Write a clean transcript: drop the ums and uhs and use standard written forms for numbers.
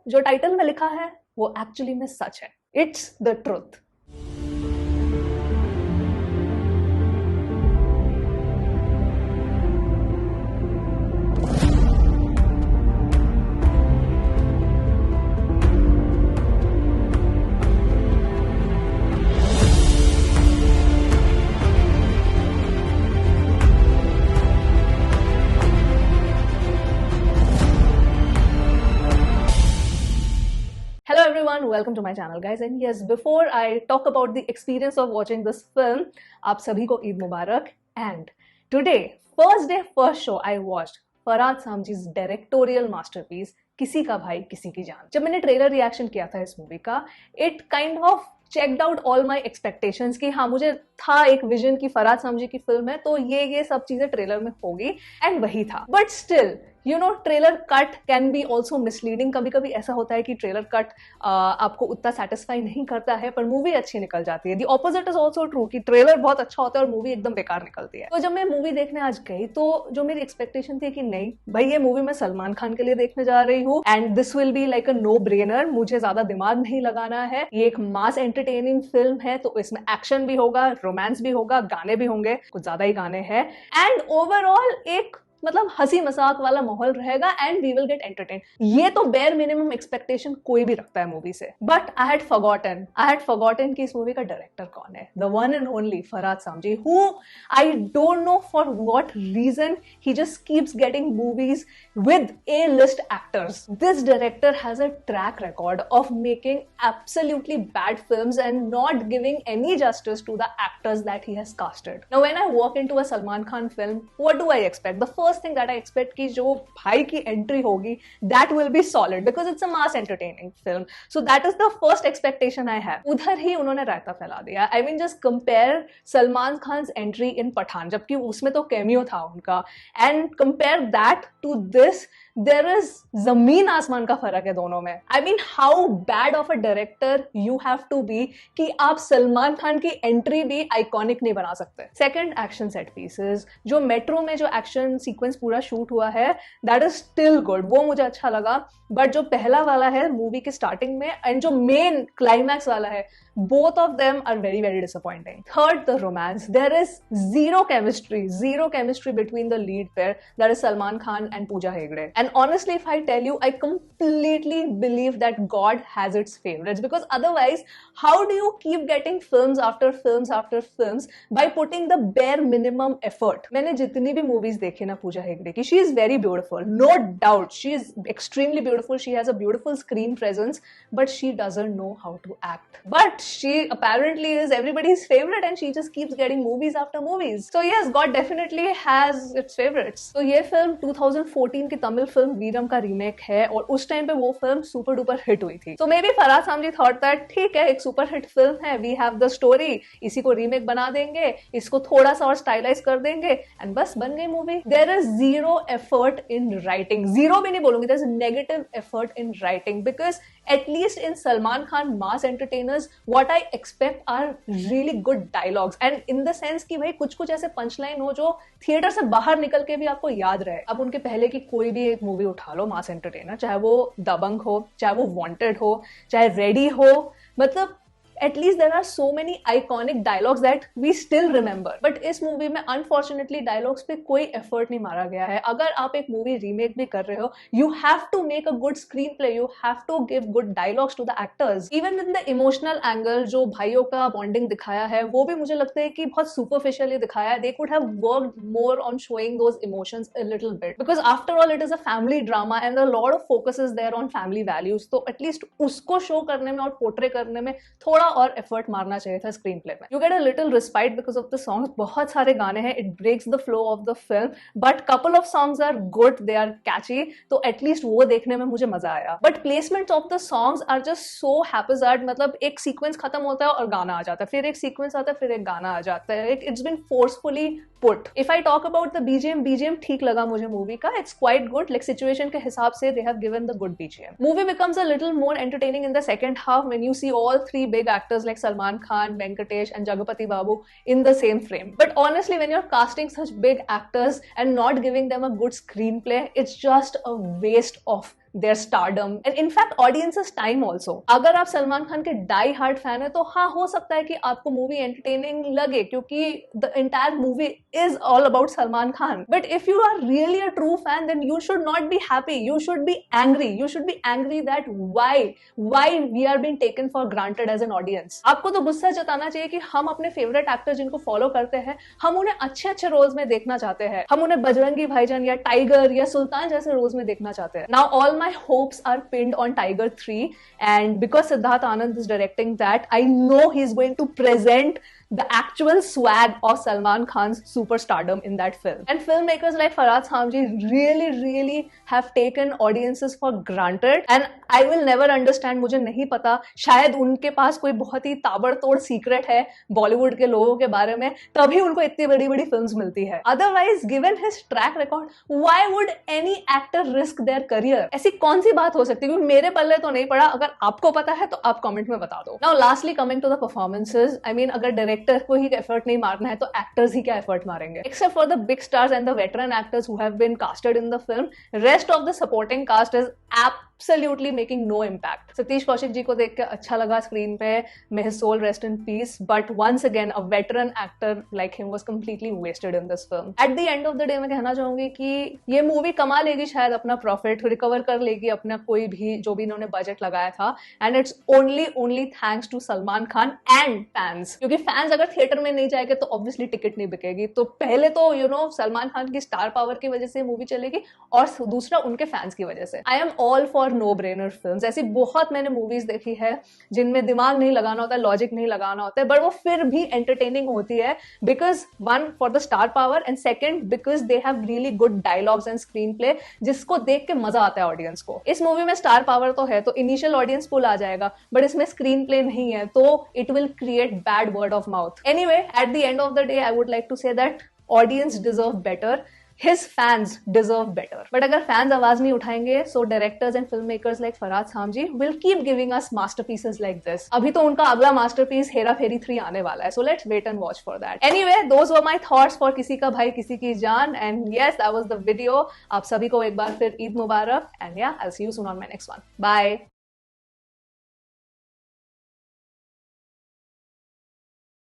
जो टाइटल में लिखा है वो एक्चुअली में सच है। It's the truth. Hello everyone, welcome to my channel guys, and yes, before I talk about the experience of watching this film, आप सभी को ईद मुबारक। And today, first day, first show I watched Farhad सामजी's directorial masterpiece किसी का भाई किसी की जान। जब मैंने ट्रेलर रिएक्शन किया था इस मूवी का, it kind of checked out all my expectations कि हाँ मुझे था एक विजन की फरहाद सामजी की फिल्म है तो ये सब चीजें ट्रेलर में होगी, एंड वही था। But still you know trailer cut can be also misleading. कभी कभी ऐसा होता है कि ट्रेलर कट आपको उतना सेटिस्फाई नहीं करता है पर मूवी अच्छी निकल जाती है। The opposite is also true कि ट्रेलर बहुत अच्छा होता है और मूवी एकदम बेकार निकलती है। तो जब मैं मूवी देखने आज गई तो जो मेरी एक्सपेक्टेशन थी कि नहीं भाई ये मूवी मैं सलमान खान के लिए देखने जा रही हूँ and this will be like a no brainer, मुझे ज्यादा दिमाग नहीं लगाना है, ये एक मास एंटरटेनिंग फिल्म है तो इसमें एक्शन भी होगा, रोमांस भी होगा, गाने भी होंगे, कुछ ज्यादा ही गाने हैं, एंड ओवरऑल एक मतलब हंसी मजाक वाला माहौल रहेगा and we will get entertain. ये तो बेयर मिनिमम एक्सपेक्टेशन कोई भी रखता है मूवी से। बट आई हैड फॉरगॉटन कि इस मूवी का डायरेक्टर कौन है। The one and only Farhad Samji, who I don't know for what reason he just keeps getting movies with A-list actors. This director has a track record of making absolutely bad films and not giving any justice to the actors that he has casted. Now when I walk into a Salman Khan film, what do I expect? The first thing that I expect कि जो भाई की entry होगी that will be solid because it's a mass entertaining film. So that is the first expectation I have. उधर ही उन्होंने रायता फैला दिया। I mean just compare Salman Khan's entry in Pathaan, जबकि उसमें तो cameo था उनका, and compare that to this, there is जमीन आसमान का फर्क है दोनों में। I mean how bad of a director you have to be कि आप सलमान खान की एंट्री भी आइकॉनिक नहीं बना सकते। सेकंड, एक्शन सेट पीसेस, जो मेट्रो में जो एक्शन सीक्वेंस पूरा शूट हुआ है दैट इज स्टिल गुड, वो मुझे अच्छा लगा। बट जो पहला वाला है मूवी के स्टार्टिंग में एंड जो मेन क्लाइमैक्स वाला है, both of them are very very disappointing. Third, the romance, there is zero chemistry between the lead pair, that is Salman Khan and Pooja Hegde. And honestly if I tell you, I completely believe that God has its favorites, because otherwise how do you keep getting films after films after films by putting the bare minimum effort? मैंने जितनी भी movies देखी ना पूजा हेगड़े की, she is very beautiful, no doubt, she is extremely beautiful, she has a beautiful screen presence, but she doesn't know how to act. But she apparently is everybody's favorite and she just keeps getting movies after movies. So yes, God definitely has its favorites. तो ये film 2014 की Tamil film Viram का remake है और उस time पे वो film super duper hit हुई थी। तो may be Farhad Samji thought that ठीक है एक सुपर हिट फिल्म है, वी हैव द स्टोरी, इसी को रीमेक बना देंगे, इसको थोड़ा सा और स्टाइलाइज कर देंगे एंड बस बन गई movie. There is zero effort in writing, zero भी नहीं बोलूंगी, there is negative effort in writing, because at least in Salman Khan mass entertainers what I expect are really good dialogues, and in the sense कि भाई कुछ ऐसे पंच लाइन हो जो theatre से बाहर निकल के भी आपको याद रहे। अब उनके पहले की कोई भी एक मूवी उठा लो मास एंटरटेनर, चाहे वो दबंग हो, चाहे वो वांटेड हो, चाहे रेडी हो, मतलब at least there are so many iconic dialogues that we still remember. But इस मूवी में unfortunately dialogues पे कोई effort नहीं मारा गया है। अगर आप एक मूवी रीमेक भी कर रहे हो, you have to make a good screenplay, you have to give good dialogues to the actors. Even in the emotional angle, जो भाइयों का bonding दिखाया है वो भी मुझे लगता है कि बहुत superficially दिखाया है। They could have worked more on showing those emotions a little bit, because after all it is a family drama and a lot of focus is there on family values. तो at least उसको show करने में और portray करने में थोड़ा और effort मारना चाहिए था स्क्रीन प्ले में। You get a little respite because of the songs, बहुत सारे गाने हैं, it breaks the flow of the film, but couple of songs are good, they are catchy, तो एटलीस्ट वो देखने में मुझे मजा आया। But placement of the songs are just so haphazard, मतलब एक सीक्वेंस खत्म होता है और गाना आ जाता है, फिर एक सीक्वेंस आता है, फिर एक गाना आ जाता है, it's been forcefully put. If I talk about the BGM ठीक लगा मुझे मूवी का, it's quite good, like situation के हिसाब से they have given the good BGM. Movie becomes a little more entertaining in the second half when you see all three big actors like Salman Khan, Venkatesh and Jagapati Babu in the same frame. But honestly, when you're casting such big actors and not giving them a good screenplay, it's just a waste of their stardom and in fact audience's time also. अगर आप सलमान खान के die hard fan है तो हाँ, हो सकता है कि आपको मूवी एंटरटेनिंग लगे क्योंकि the entire movie is all about Salman Khan. But if you are really a true fan, then you should not be happy. You should be angry. You should be angry that why we are being taken for granted as an audience. आपको तो गुस्सा जताना चाहिए कि हम अपने favourite actor जिनको follow करते हैं, हम उन्हें अच्छे रोल्स में देखना चाहते हैं, हम उन्हें बजरंगी भाईजान या टाइगर या सुल्तान जैसे रोल्स में देखना चाहते हैं. Now all my hopes are pinned on Tiger 3 and because Siddharth Anand is directing that, I know he is going to present the actual swag of Salman Khan's superstardom in that film. And filmmakers like Farhad Samji really have taken audiences for granted and I will never understand. मुझे नहीं पता, शायद उनके पास कोई बहुत ही ताबड़तोड़ secret है बॉलीवुड के लोगों के बारे में, तभी उनको इतनी बड़ी फिल्म्स मिलती है. Otherwise, given his track record, why would any actor risk their career? ऐसी कौन सी बात हो सकती है? क्योंकि मेरे पल्ले तो नहीं पड़ा. अगर आपको पता है तो आप कमेंट में बता दो. Now lastly, coming to the performances, I mean अगर डायरेक्टर को ही एफर्ट नहीं मारना है तो एक्टर्स ही क्या एफर्ट मारेंगे? Except for the big stars and the veteran actors who have been casted in the film, rest of the supporting cast is absolutely making no impact. Satish Kaushik ji को देख के अच्छा लगा स्क्रीन पे, may his soul rest in peace, but once again a veteran actor like him was completely wasted in this film. At the end of the day मैं कहना चाहूंगी कि ये मूवी कमा लेगी शायद अपना प्रॉफिट, रिकवर कर लेगी अपना कोई भी जो भी इन्होंने बजट लगाया था, and it's only thanks to Salman Khan and fans. क्योंकि फैंस अगर थिएटर में नहीं जाएंगे तो ऑब्वियसली टिकट नहीं बिकेगी. तो पहले तो सलमान खान की स्टार पावर की वजह से मूवी चलेगी और दूसरा उनके फैंस की वजह से. I am all for no brainer films. ऐसी बहुत मैंने मूवीज देखी है जिनमें दिमाग नहीं लगाना होता है, लॉजिक नहीं लगाना होता है, बट वो फिर भी एंटरटेनिंग होती है because one for the star power and second because they have really good dialogues and screen play जिसको देख के मजा आता है ऑडियंस को. इस मूवी में स्टार पावर तो है तो इनिशियल ऑडियंस पुल आ जाएगा, बट इसमें स्क्रीन प्ले नहीं है तो it will create bad word of mouth. Anyway, at the end of the day I would like to say that audience deserve better, his fans deserve better. But अगर fans आवाज नहीं उठाएंगे, so directors and filmmakers like Farhad Samji will keep giving us masterpieces like this. अभी तो उनका अगला masterpiece Hera फेरी 3 आने वाला है, so let's wait and watch for that. Anyway, those were my thoughts for किसी का भाई किसी की जान, and yes, that was the video. आप सभी को एक बार फिर ईद मुबारक, and yeah, I'll see you soon on my next one. Bye.